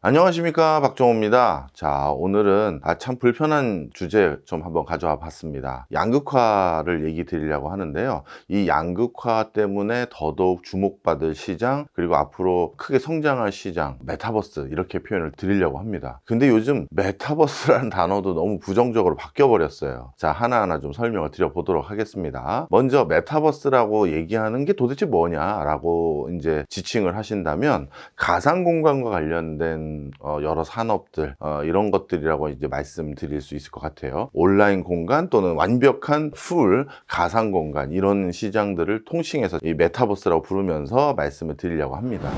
안녕하십니까, 박정호입니다. 자, 오늘은 참 불편한 주제 좀 한번 가져와 봤습니다. 양극화를 얘기 드리려고 하는데요. 이 양극화 때문에 더더욱 주목받을 시장, 그리고 앞으로 크게 성장할 시장, 메타버스, 이렇게 표현을 드리려고 합니다. 근데 요즘 메타버스라는 단어도 너무 부정적으로 바뀌어 버렸어요. 자, 하나하나 좀 설명을 드려보도록 하겠습니다. 먼저 메타버스라고 얘기하는 게 도대체 뭐냐라고 이제 지칭을 하신다면, 가상 공간과 관련된 여러 산업들, 이런 것들이라고 이제 말씀드릴 수 있을 것 같아요. 온라인 공간 또는 완벽한 풀 가상 공간, 이런 시장들을 통칭해서 이 메타버스라고 부르면서 말씀을 드리려고 합니다.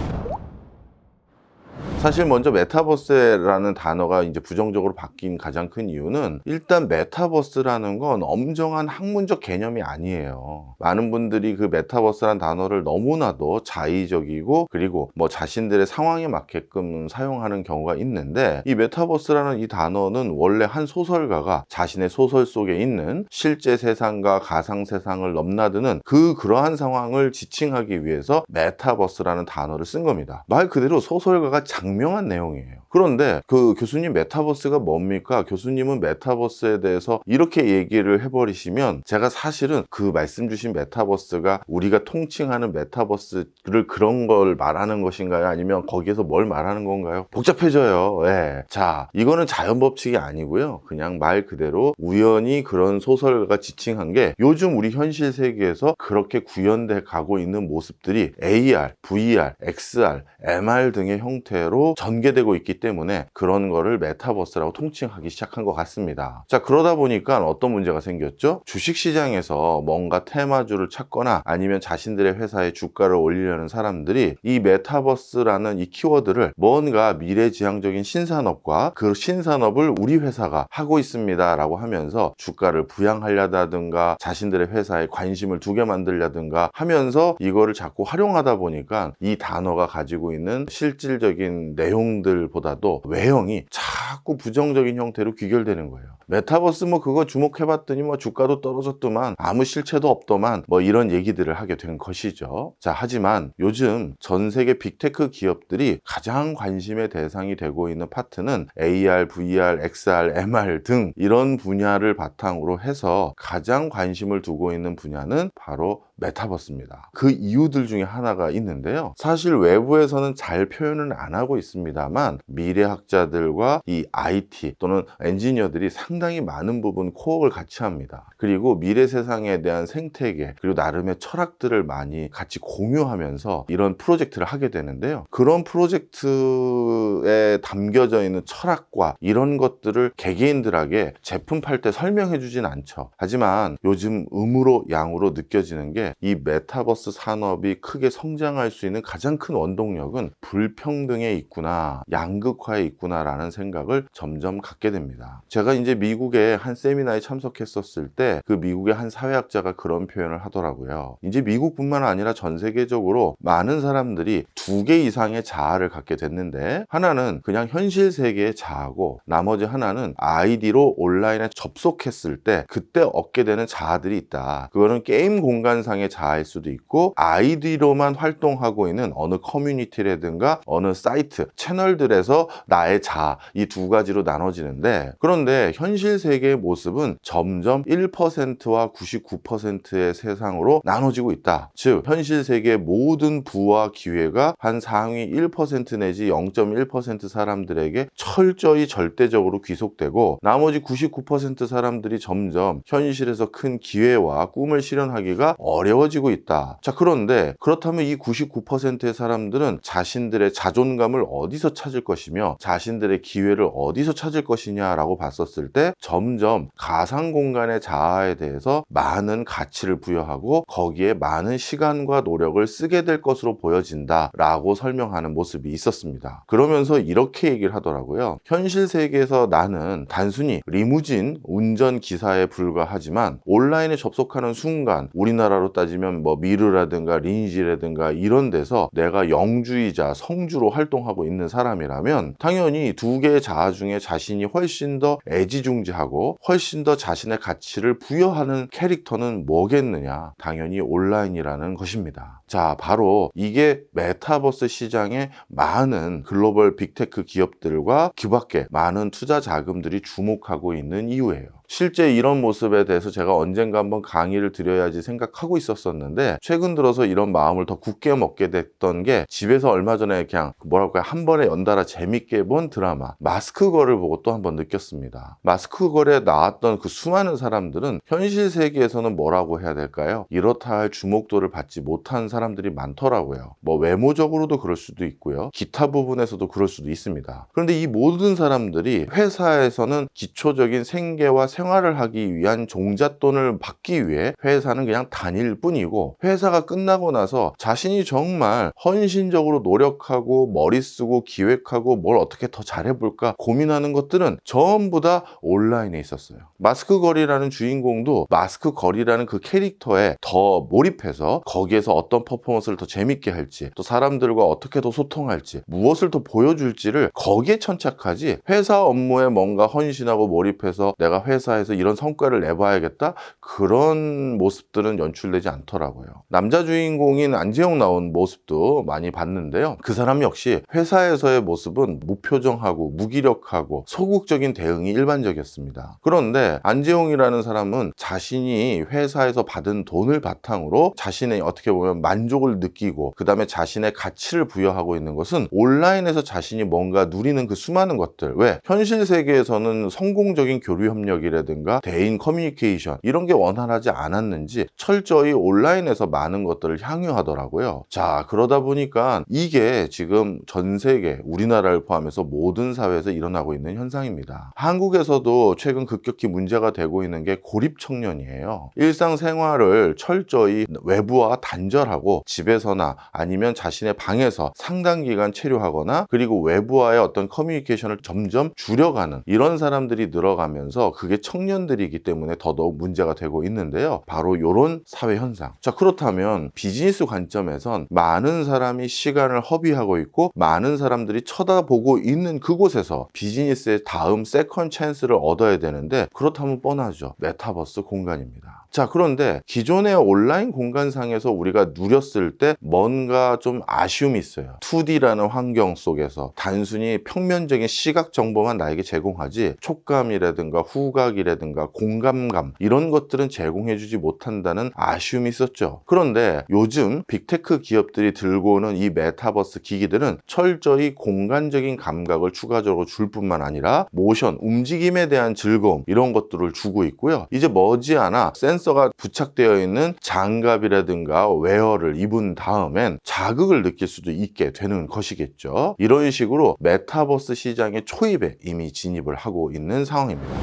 사실 먼저 메타버스라는 단어가 이제 부정적으로 바뀐 가장 큰 이유는, 일단 메타버스라는 건 엄정한 학문적 개념이 아니에요. 많은 분들이 그 메타버스라는 단어를 너무나도 자의적이고, 그리고 뭐 자신들의 상황에 맞게끔 사용하는 경우가 있는데, 이 메타버스라는 이 단어는 원래 한 소설가가 자신의 소설 속에 있는 실제 세상과 가상 세상을 넘나드는 그러한 상황을 지칭하기 위해서 메타버스라는 단어를 쓴 겁니다. 말 그대로 소설가가 장명한 내용이에요. 그런데 그 교수님, 메타버스가 뭡니까? 교수님은 메타버스에 대해서 이렇게 얘기를 해버리시면, 제가 사실은 그 말씀 주신 메타버스가 우리가 통칭하는 메타버스를 그런 걸 말하는 것인가요? 아니면 거기에서 뭘 말하는 건가요? 복잡해져요. 예. 자, 이거는 자연 법칙이 아니고요. 그냥 말 그대로 우연히 그런 소설가가 지칭한 게, 요즘 우리 현실 세계에서 그렇게 구현돼 가고 있는 모습들이 AR, VR, XR, MR 등의 형태로 전개되고 있기 때문에 그런 거를 메타버스라고 통칭하기 시작한 것 같습니다. 자, 그러다 보니까 어떤 문제가 생겼죠? 주식시장에서 뭔가 테마주를 찾거나 아니면 자신들의 회사의 주가를 올리려는 사람들이 이 메타버스라는 이 키워드를 뭔가 미래지향적인 신산업과 그 신산업을 우리 회사가 하고 있습니다 라고 하면서 주가를 부양하려다든가 자신들의 회사에 관심을 두게 만들려든가 하면서 이거를 자꾸 활용하다 보니까 이 단어가 가지고 있는 실질적인 내용들보다도 외형이 자꾸 부정적인 형태로 귀결되는 거예요. 메타버스 뭐 그거 주목해봤더니 뭐 주가도 떨어졌더만, 아무 실체도 없더만, 뭐 이런 얘기들을 하게 된 것이죠. 자, 하지만 요즘 전 세계 빅테크 기업들이 가장 관심의 대상이 되고 있는 파트는 AR, VR, XR, MR 등 이런 분야를 바탕으로 해서 가장 관심을 두고 있는 분야는 바로 메타버스입니다. 그 이유들 중에 하나가 있는데요. 사실 외부에서는 잘 표현은 안 하고 있습니다만, 미래학자들과 이 IT 또는 엔지니어들이 상당히 많은 부분 코어를 같이 합니다. 그리고 미래 세상에 대한 생태계, 그리고 나름의 철학들을 많이 같이 공유하면서 이런 프로젝트를 하게 되는데요. 그런 프로젝트에 담겨져 있는 철학과 이런 것들을 개개인들에게 제품 팔 때 설명해 주진 않죠. 하지만 요즘 음으로 양으로 느껴지는 게, 이 메타버스 산업이 크게 성장할 수 있는 가장 큰 원동력은 불평등에 있구나, 양극화에 있구나 라는 생각을 점점 갖게 됩니다. 제가 이제 미국의 한 세미나에 참석했었을 때, 그 미국의 한 사회학자가 그런 표현을 하더라고요. 이제 미국뿐만 아니라 전 세계적으로 많은 사람들이 두 개 이상의 자아를 갖게 됐는데, 하나는 그냥 현실 세계의 자아고, 나머지 하나는 아이디로 온라인에 접속했을 때 그때 얻게 되는 자아들이 있다. 그거는 게임 공간상의 자아일 수도 있고, 아이디로만 활동하고 있는 어느 커뮤니티라든가 어느 사이트, 채널들에서 나의 자아, 이 두 가지로 나눠지는데, 그런데 현실 세계의 모습은 점점 1%와 99%의 세상으로 나눠지고 있다. 즉, 현실 세계의 모든 부와 기회가 한 상위 1% 내지 0.1% 사람들에게 철저히 절대적으로 귀속되고, 나머지 99% 사람들이 점점 현실에서 큰 기회와 꿈을 실현하기가 어려워지고 있다. 자, 그런데 그렇다면 이 99%의 사람들은 자신들의 자존감을 어디서 찾을 것이며 자신들의 기회를 어디서 찾을 것이냐라고 봤었을 때, 점점 가상 공간의 자아에 대해서 많은 가치를 부여하고 거기에 많은 시간과 노력을 쓰게 될 것으로 보여진다 라고 설명하는 모습이 있었습니다. 그러면서 이렇게 얘기를 하더라고요. 현실 세계에서 나는 단순히 리무진 운전기사에 불과하지만, 온라인에 접속하는 순간 우리나라로 따지면 뭐 미르라든가 리니지라든가 이런 데서 내가 영주이자 성주로 활동하고 있는 사람이라면, 당연히 두 개의 자아 중에 자신이 훨씬 더 애지중지하고 훨씬 더 자신의 가치를 부여하는 캐릭터는 뭐겠느냐? 당연히 온라인이라는 것입니다. 자, 바로 이게 메타버스 시장에 많은 글로벌 빅테크 기업들과 그 밖에 많은 투자 자금들이 주목하고 있는 이유예요. 실제 이런 모습에 대해서 제가 언젠가 한번 강의를 드려야지 생각하고 있었었는데, 최근 들어서 이런 마음을 더 굳게 먹게 됐던 게, 집에서 얼마 전에 그냥 뭐랄까요, 한 번에 연달아 재밌게 본 드라마 마스크걸을 보고 또 한 번 느꼈습니다. 마스크걸에 나왔던 그 수많은 사람들은 현실 세계에서는 뭐라고 해야 될까요? 이렇다 할 주목도를 받지 못한 사람들이 많더라고요. 뭐 외모적으로도 그럴 수도 있고요, 기타 부분에서도 그럴 수도 있습니다. 그런데 이 모든 사람들이 회사에서는 기초적인 생계와 생활을 하기 위한 종잣돈을 받기 위해 회사는 그냥 다닐 뿐이고, 회사가 끝나고 나서 자신이 정말 헌신적으로 노력하고 머리 쓰고 기획하고 뭘 어떻게 더 잘해볼까 고민하는 것들은 전부 다 온라인에 있었어요. 마스크걸이라는 주인공도 마스크걸이라는 그 캐릭터에 더 몰입해서 거기에서 어떤 퍼포먼스를 더 재밌게 할지, 또 사람들과 어떻게 더 소통할지, 무엇을 더 보여줄지를 거기에 천착하지, 회사 업무에 뭔가 헌신하고 몰입해서 내가 회사에서 이런 성과를 내봐야겠다, 그런 모습들은 연출되지 않더라고요. 남자 주인공인 안재홍 나온 모습도 많이 봤는데요, 그 사람 역시 회사에서의 모습은 무표정하고 무기력하고 소극적인 대응이 일반적이었습니다. 그런데 안재홍이라는 사람은 자신이 회사에서 받은 돈을 바탕으로 자신의 어떻게 보면 만족을 느끼고, 그 다음에 자신의 가치를 부여하고 있는 것은 온라인에서 자신이 뭔가 누리는 그 수많은 것들, 왜 현실 세계에서는 성공적인 교류 협력이라든가 대인 커뮤니케이션 이런 게 원활하지 않았는지 철저히 온라인에서 많은 것들을 향유하더라고요. 자, 그러다 보니까 이게 지금 전 세계, 우리나라를 포함해서 모든 사회에서 일어나고 있는 현상입니다. 한국에서도 최근 급격히 문제가 되고 있는 게 고립 청년이에요. 일상생활을 철저히 외부와 단절하고 집에서나 아니면 자신의 방에서 상당 기간 체류하거나, 그리고 외부와의 어떤 커뮤니케이션을 점점 줄여가는 이런 사람들이 늘어가면서 그게 청년들이기 때문에 더더욱 문제가 되고 있는데요. 바로 이런 사회 현상. 자, 그렇다면 비즈니스 관점에선 많은 사람이 시간을 허비하고 있고 많은 사람들이 쳐다보고 있는 그곳에서 비즈니스의 다음 세컨 찬스를 얻어야 되는데, 그렇다면 뻔하죠. 메타버스 공간입니다. 자, 그런데 기존의 온라인 공간상에서 우리가 누렸을 때 뭔가 좀 아쉬움이 있어요. 2D라는 환경 속에서 단순히 평면적인 시각 정보만 나에게 제공하지 촉감이라든가 후각이라든가 공감감 이런 것들은 제공해주지 못한다는 아쉬움이 있었죠. 그런데 요즘 빅테크 기업들이 들고 오는 이 메타버스 기기들은 철저히 공간적인 감각을 추가적으로 줄 뿐만 아니라 모션, 움직임에 대한 즐거움 이런 것들을 주고 있고요. 이제 머지않아 센서가 부착되어 있는 장갑이라든가 웨어를 입은 다음엔 자극을 느낄 수도 있게 되는 것이겠죠. 이런 식으로 메타버스 시장의 초입에 이미 진입을 하고 있는 상황입니다.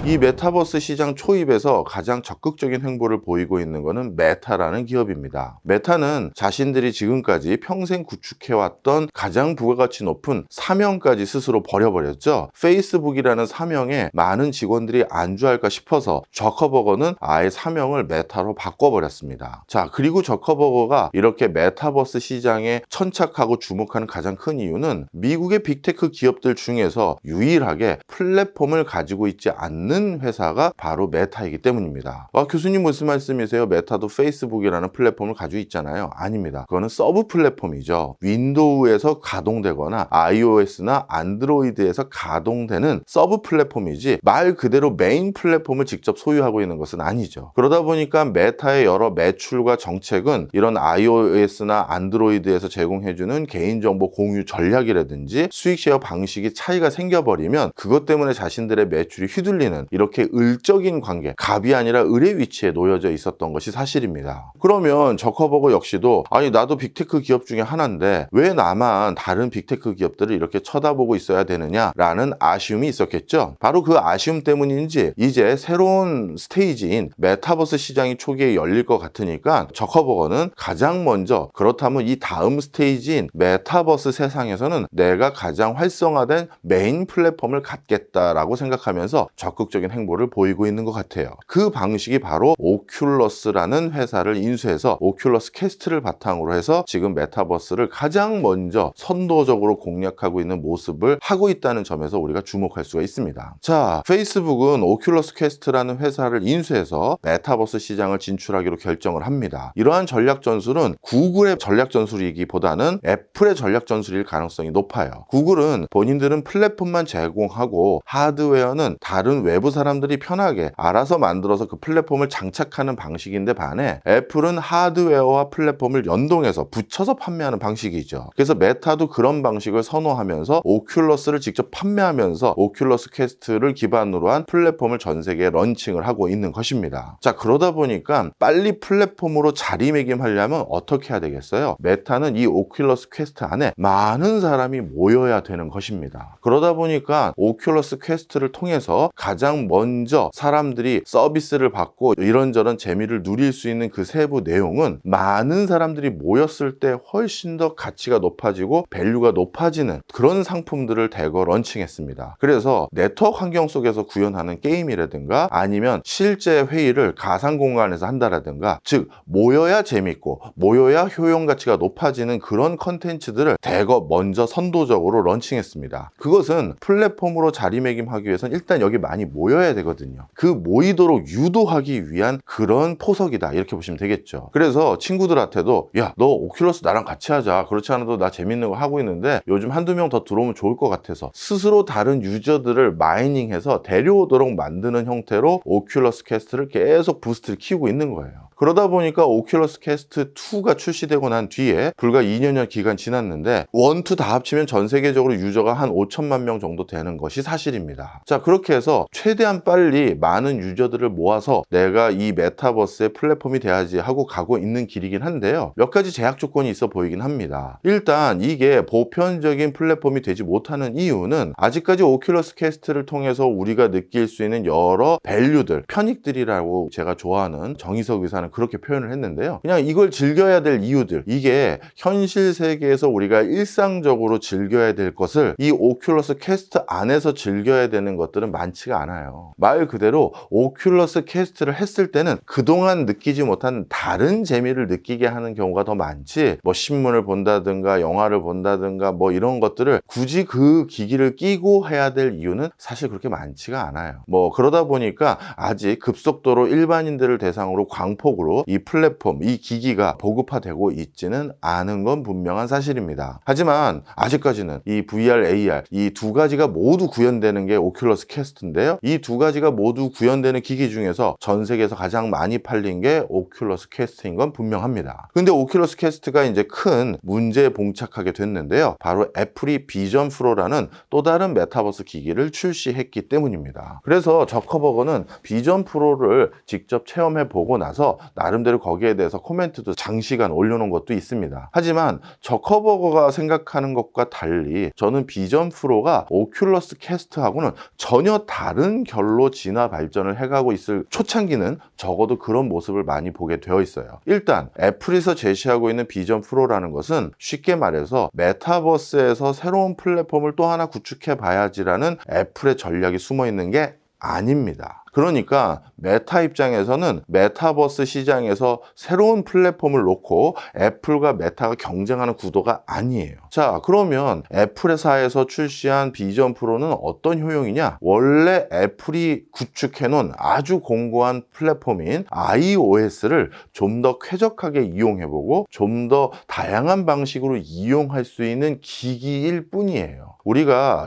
이 메타버스 시장 초입에서 가장 적극적인 행보를 보이고 있는 것은 메타라는 기업입니다. 메타는 자신들이 지금까지 평생 구축해왔던 가장 부가가치 높은 사명까지 스스로 버려버렸죠. 페이스북이라는 사명에 많은 직원들이 안주할까 싶어서 저커버거는 아예 사명을 메타로 바꿔버렸습니다. 자, 그리고 저커버거가 이렇게 메타버스 시장에 천착하고 주목하는 가장 큰 이유는 미국의 빅테크 기업들 중에서 유일하게 플랫폼을 가지고 있지 않는 회사가 바로 메타이기 때문입니다. 교수님 무슨 말씀이세요? 메타도 페이스북이라는 플랫폼을 가지고 있잖아요. 아닙니다. 그거는 서브 플랫폼이죠. 윈도우에서 가동되거나 iOS나 안드로이드에서 가동되는 서브 플랫폼이지 말 그대로 메인 플랫폼을 직접 소유하고 있는 것은 아니죠. 그러다 보니까 메타의 여러 매출과 정책은 이런 iOS나 안드로이드에서 제공해주는 개인정보 공유 전략이라든지 수익 쉐어 방식이 차이가 생겨버리면 그것 때문에 자신들의 매출이 휘둘리는 이렇게 을적인 관계, 갑이 아니라 을의 위치에 놓여져 있었던 것이 사실입니다. 그러면 저커버거 역시도 아니 나도 빅테크 기업 중에 하나인데 왜 나만 다른 빅테크 기업들을 이렇게 쳐다보고 있어야 되느냐라는 아쉬움이 있었겠죠. 바로 그 아쉬움 때문인지 이제 새로운 스테이지인 메타버스 시장이 초기에 열릴 것 같으니까 저커버거는 가장 먼저 그렇다면 이 다음 스테이지인 메타버스 세상에서는 내가 가장 활성화된 메인 플랫폼을 갖겠다라고 생각하면서 적극 적극적인 행보를 보이고 있는 것 같아요. 그 방식이 바로 오큘러스라는 회사를 인수해서 오큘러스 퀘스트를 바탕으로 해서 지금 메타버스를 가장 먼저 선도적으로 공략하고 있는 모습을 하고 있다는 점에서 우리가 주목할 수가 있습니다. 자, 페이스북은 오큘러스 퀘스트라는 회사를 인수해서 메타버스 시장을 진출하기로 결정을 합니다. 이러한 전략 전술은 구글의 전략 전술이기보다는 애플의 전략 전술일 가능성이 높아요. 구글은 본인들은 플랫폼만 제공하고 하드웨어는 다른 외부 사람들이 편하게 알아서 만들어서 그 플랫폼을 장착하는 방식인데 반해 애플은 하드웨어와 플랫폼을 연동해서 붙여서 판매하는 방식이죠. 그래서 메타도 그런 방식을 선호하면서 오큘러스를 직접 판매하면서 오큘러스 퀘스트를 기반으로 한 플랫폼을 전 세계에 런칭을 하고 있는 것입니다. 자, 그러다 보니까 빨리 플랫폼으로 자리매김하려면 어떻게 해야 되겠어요? 메타는 이 오큘러스 퀘스트 안에 많은 사람이 모여야 되는 것입니다. 그러다 보니까 오큘러스 퀘스트를 통해서 가장 먼저 사람들이 서비스를 받고 이런저런 재미를 누릴 수 있는 그 세부 내용은 많은 사람들이 모였을 때 훨씬 더 가치가 높아지고 밸류가 높아지는 그런 상품들을 대거 런칭했습니다. 그래서 네트워크 환경 속에서 구현하는 게임이라든가 아니면 실제 회의를 가상 공간에서 한다라든가, 즉 모여야 재밌고 모여야 효용 가치가 높아지는 그런 컨텐츠들을 대거 먼저 선도적으로 런칭했습니다. 그것은 플랫폼으로 자리매김하기 위해서는 일단 여기 많이 모여야 되거든요. 그 모이도록 유도하기 위한 그런 포석이다, 이렇게 보시면 되겠죠. 그래서 친구들한테도 야, 너 오큘러스 나랑 같이 하자, 그렇지 않아도 나 재밌는 거 하고 있는데 요즘 한두 명 더 들어오면 좋을 것 같아서 스스로 다른 유저들을 마이닝해서 데려오도록 만드는 형태로 오큘러스 퀘스트를 계속 부스트를 키우고 있는 거예요. 그러다 보니까 오큘러스 퀘스트 2가 출시되고 난 뒤에 불과 2년여 기간 지났는데 1, 2 다 합치면 전 세계적으로 유저가 한 5천만 명 정도 되는 것이 사실입니다. 자, 그렇게 해서 최대한 빨리 많은 유저들을 모아서 내가 이 메타버스의 플랫폼이 돼야지 하고 가고 있는 길이긴 한데요. 몇 가지 제약 조건이 있어 보이긴 합니다. 일단 이게 보편적인 플랫폼이 되지 못하는 이유는 아직까지 오큘러스 퀘스트를 통해서 우리가 느낄 수 있는 여러 밸류들, 편익들이라고 제가 좋아하는 정의석 의사는 그렇게 표현을 했는데요. 그냥 이걸 즐겨야 될 이유들, 이게 현실 세계에서 우리가 일상적으로 즐겨야 될 것을 이 오큘러스 퀘스트 안에서 즐겨야 되는 것들은 많지가 않아요. 말 그대로 오큘러스 퀘스트를 했을 때는 그동안 느끼지 못한 다른 재미를 느끼게 하는 경우가 더 많지, 뭐 신문을 본다든가 영화를 본다든가 뭐 이런 것들을 굳이 그 기기를 끼고 해야 될 이유는 사실 그렇게 많지가 않아요. 뭐 그러다 보니까 아직 급속도로 일반인들을 대상으로 광폭으로 이 플랫폼, 이 기기가 보급화되고 있지는 않은 건 분명한 사실입니다. 하지만 아직까지는 이 VR, AR 이 두 가지가 모두 구현되는 게 오큘러스 퀘스트인데요. 이 두 가지가 모두 구현되는 기기 중에서 전 세계에서 가장 많이 팔린 게 오큘러스 퀘스트인 건 분명합니다. 근데 오큘러스 퀘스트가 이제 큰 문제에 봉착하게 됐는데요. 바로 애플이 비전 프로라는 또 다른 메타버스 기기를 출시했기 때문입니다. 그래서 저커버거는 비전 프로를 직접 체험해 보고 나서 나름대로 거기에 대해서 코멘트도 장시간 올려놓은 것도 있습니다. 하지만 저커버거가 생각하는 것과 달리 저는 비전 프로가 오큘러스 퀘스트하고는 전혀 다른 결로 진화 발전을 해가고 있을, 초창기는 적어도 그런 모습을 많이 보게 되어 있어요. 일단 애플에서 제시하고 있는 비전 프로라는 것은 쉽게 말해서 메타버스에서 새로운 플랫폼을 또 하나 구축해 봐야지라는 애플의 전략이 숨어 있는 게 아닙니다. 그러니까 메타 입장에서는 메타버스 시장에서 새로운 플랫폼을 놓고 애플과 메타가 경쟁하는 구도가 아니에요. 자, 그러면 애플 회사에서 출시한 비전 프로는 어떤 효용이냐? 원래 애플이 구축해놓은 아주 공고한 플랫폼인 iOS를 좀 더 쾌적하게 이용해보고 좀 더 다양한 방식으로 이용할 수 있는 기기일 뿐이에요.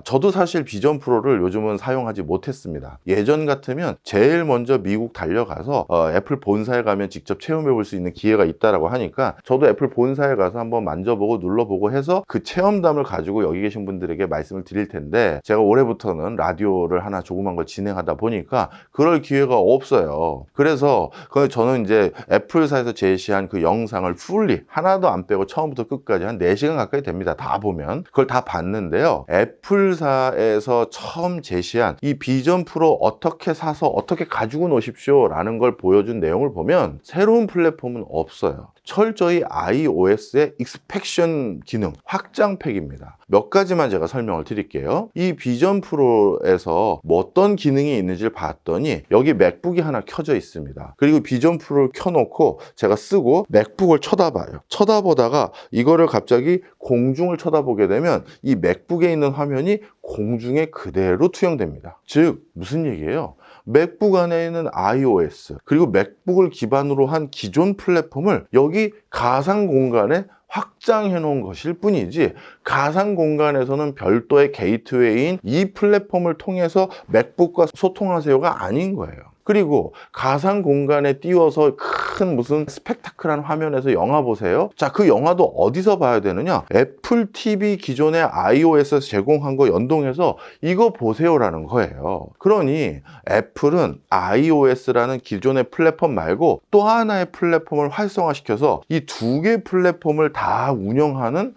저도 사실 비전 프로를 요즘은 사용하지 못했습니다. 예전 같으면 제일 먼저 미국 달려가서 애플 본사에 가면 직접 체험해 볼 수 있는 기회가 있다라고 하니까 저도 애플 본사에 가서 한번 만져보고 눌러보고 해서 그 체험담을 가지고 여기 계신 분들에게 말씀을 드릴 텐데, 제가 올해부터는 라디오를 하나 조그만 걸 진행하다 보니까 그럴 기회가 없어요. 그래서 저는 이제 애플사에서 제시한 그 영상을 풀리 하나도 안 빼고 처음부터 끝까지 한 4시간 가까이 됩니다. 다 보면 그걸 다 봤는데요. 애플사에서 처음 제시한 이 비전 프로 어떻게 사서 사서 어떻게 가지고 노십시오 라는 걸 보여준 내용을 보면 새로운 플랫폼은 없어요. 철저히 iOS의 익스펙션 기능 확장팩입니다. 몇 가지만 제가 설명을 드릴게요. 이 비전 프로에서 뭐 어떤 기능이 있는지를 봤더니 여기 맥북이 하나 켜져 있습니다. 그리고 비전 프로를 켜놓고 제가 쓰고 맥북을 쳐다봐요. 쳐다보다가 이거를 갑자기 공중을 쳐다보게 되면 이 맥북에 있는 화면이 공중에 그대로 투영됩니다. 즉 무슨 얘기예요? 맥북 안에 있는 iOS 그리고 맥북을 기반으로 한 기존 플랫폼을 여기 가상 공간에 확장해 놓은 것일 뿐이지 가상 공간에서는 별도의 게이트웨이인 이 플랫폼을 통해서 맥북과 소통하세요가 아닌 거예요. 그리고 가상 공간에 띄워서 큰 무슨 스펙타클한 화면에서 영화 보세요. 자, 그 영화도 어디서 봐야 되느냐? 애플 TV 기존의 iOS에서 제공한 거 연동해서 이거 보세요라는 거예요. 그러니 애플은 iOS라는 기존의 플랫폼 말고 또 하나의 플랫폼을 활성화시켜서 이 두 개 플랫폼을 다 운영하는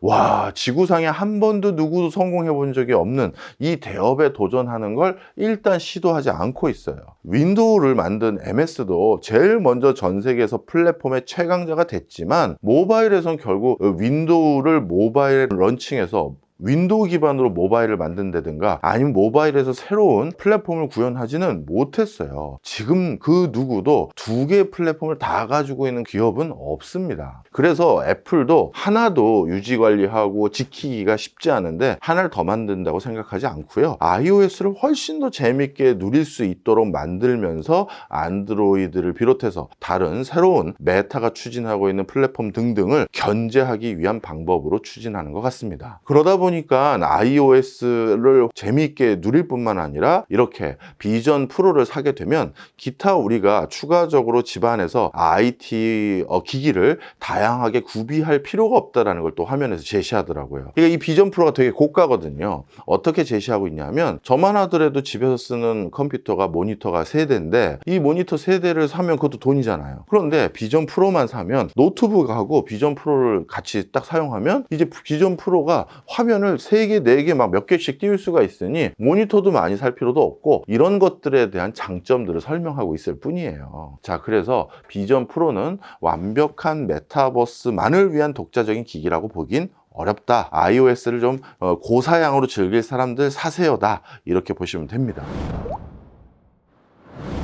지구상에 한 번도 누구도 성공해 본 적이 없는 이 대업에 도전하는 걸 일단 시도하지 않고 있어요. 윈도우를 만든 MS도 제일 먼저 전 세계에서 플랫폼의 최강자가 됐지만 모바일에선 결국 윈도우를 모바일에 런칭해서 윈도우 기반으로 모바일을 만든다든가 아니면 모바일에서 새로운 플랫폼을 구현하지는 못했어요. 지금 그 누구도 두 개의 플랫폼을 다 가지고 있는 기업은 없습니다. 그래서 애플도 하나도 유지 관리하고 지키기가 쉽지 않은데 하나를 더 만든다고 생각하지 않고요. iOS를 훨씬 더 재밌게 누릴 수 있도록 만들면서 안드로이드를 비롯해서 다른 새로운 메타가 추진하고 있는 플랫폼 등등을 견제하기 위한 방법으로 추진하는 것 같습니다. 그러다 보니까 iOS를 재미있게 누릴 뿐만 아니라 이렇게 비전 프로를 사게 되면 기타 우리가 추가적으로 집안에서 IT 기기를 다양하게 구비할 필요가 없다는 걸 또 화면에서 제시하더라고요. 그러니까 이 비전 프로가 되게 고가거든요. 어떻게 제시하고 있냐면 저만 하더라도 집에서 쓰는 컴퓨터가 모니터가 3대인데 이 모니터 3대를 사면 그것도 돈이잖아요. 그런데 비전 프로만 사면 노트북하고 비전 프로를 같이 딱 사용하면 이제 비전 프로가 화면을 3개, 4개 막 몇 개씩 띄울 수가 있으니 모니터도 많이 살 필요도 없고 이런 것들에 대한 장점들을 설명하고 있을 뿐이에요. 자, 그래서 비전 프로는 완벽한 메타버스만을 위한 독자적인 기기라고 보긴 어렵다. iOS를 좀 고사양으로 즐길 사람들 사세요다. 이렇게 보시면 됩니다.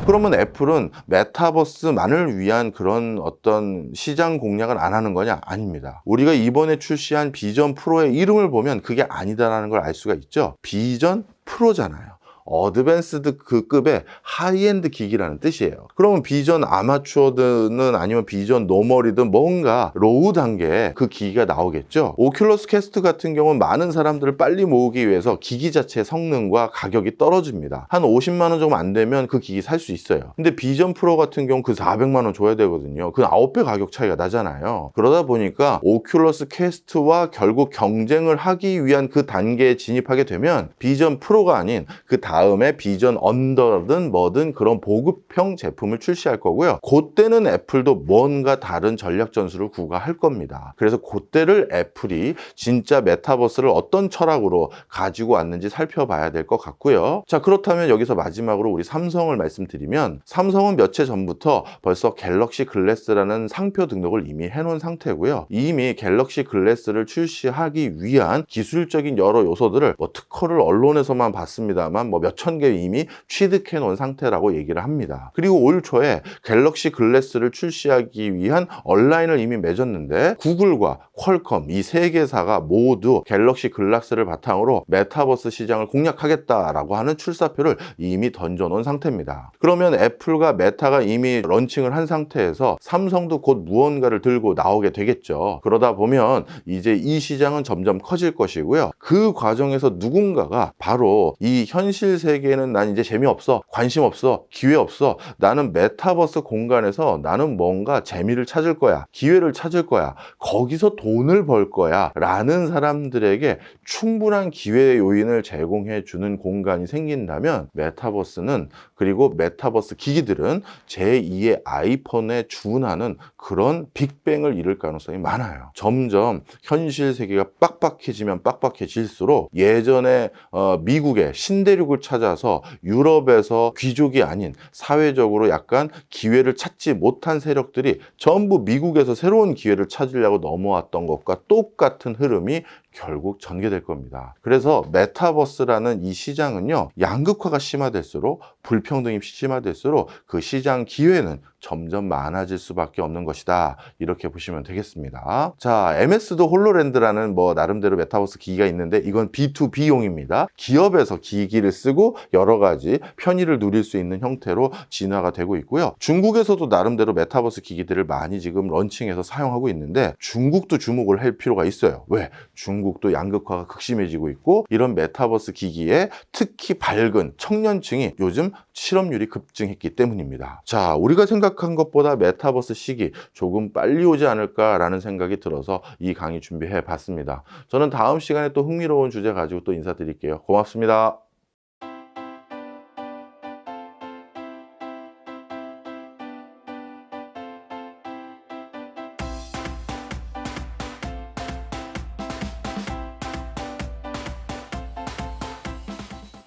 그러면 애플은 메타버스만을 위한 그런 어떤 시장 공략을 안 하는 거냐? 아닙니다. 우리가 이번에 출시한 비전 프로의 이름을 보면 그게 아니다라는 걸 알 수가 있죠. 비전 프로잖아요. 어드밴스드 그 급의 하이엔드 기기라는 뜻이에요. 그러면 비전 아마추어든 아니면 비전 노멀이든 뭔가 로우 단계의 그 기기가 나오겠죠. 오큘러스 퀘스트 같은 경우는 많은 사람들을 빨리 모으기 위해서 기기 자체의 성능과 가격이 떨어집니다. 한 50만 원 정도 안 되면 그 기기 살 수 있어요. 근데 비전 프로 같은 경우 그 400만 원 줘야 되거든요. 그 9배 가격 차이가 나잖아요. 그러다 보니까 오큘러스 퀘스트와 결국 경쟁을 하기 위한 그 단계에 진입하게 되면 비전 프로가 아닌 그 다음에 비전 언더든 뭐든 그런 보급형 제품을 출시할 거고요. 그때는 애플도 뭔가 다른 전략 전술을 구가할 겁니다. 그래서 그때를 애플이 진짜 메타버스를 어떤 철학으로 가지고 왔는지 살펴봐야 될 것 같고요. 자, 그렇다면 여기서 마지막으로 우리 삼성을 말씀드리면 삼성은 며칠 전부터 벌써 갤럭시 글래스라는 상표 등록을 이미 해놓은 상태고요. 이미 갤럭시 글래스를 출시하기 위한 기술적인 여러 요소들을 특허를 언론에서만 봤습니다만 몇천 개 이미 취득해 놓은 상태라고 얘기를 합니다. 그리고 올 초에 갤럭시 글래스를 출시하기 위한 온라인을 이미 맺었는데 구글과 퀄컴 이 세 개사가 모두 갤럭시 글래스를 바탕으로 메타버스 시장을 공략하겠다라고 하는 출사표를 이미 던져놓은 상태입니다. 그러면 애플과 메타가 이미 런칭을 한 상태에서 삼성도 곧 무언가를 들고 나오게 되겠죠. 그러다 보면 이제 이 시장은 점점 커질 것이고요. 그 과정에서 누군가가 바로 이 현실 세계에는 난 이제 재미없어, 관심 없어, 기회 없어, 나는 메타버스 공간에서 나는 뭔가 재미를 찾을 거야, 기회를 찾을 거야, 거기서 돈을 벌 거야 라는 사람들에게 충분한 기회 요인을 제공해 주는 공간이 생긴다면 메타버스는, 그리고 메타버스 기기들은 제2의 아이폰에 준하는 그런 빅뱅을 이룰 가능성이 많아요. 점점 현실 세계가 빡빡해지면 빡빡해질수록 예전에 미국의 신대륙을 실력을 찾아서 유럽에서 귀족이 아닌 사회적으로 약간 기회를 찾지 못한 세력들이 전부 미국에서 새로운 기회를 찾으려고 넘어왔던 것과 똑같은 흐름이 결국 전개될 겁니다. 그래서 메타버스라는 이 시장은요, 양극화가 심화될수록, 불평등이 심화될수록 그 시장 기회는 점점 많아질 수밖에 없는 것이다, 이렇게 보시면 되겠습니다. 자, MS도 홀로랜드라는 나름대로 메타버스 기기가 있는데 이건 B2B용입니다. 기업에서 기기를 쓰고 여러 가지 편의를 누릴 수 있는 형태로 진화가 되고 있고요. 중국에서도 나름대로 메타버스 기기들을 많이 지금 런칭해서 사용하고 있는데 중국도 주목을 할 필요가 있어요. 왜? 중국도 양극화가 극심해지고 있고 이런 메타버스 기기에 특히 밝은 청년층이 요즘 실업률이 급증했기 때문입니다. 자, 우리가 생각한 것보다 메타버스 시기 조금 빨리 오지 않을까라는 생각이 들어서 이 강의 준비해 봤습니다. 저는 다음 시간에 또 흥미로운 주제 가지고 또 인사드릴게요. 고맙습니다.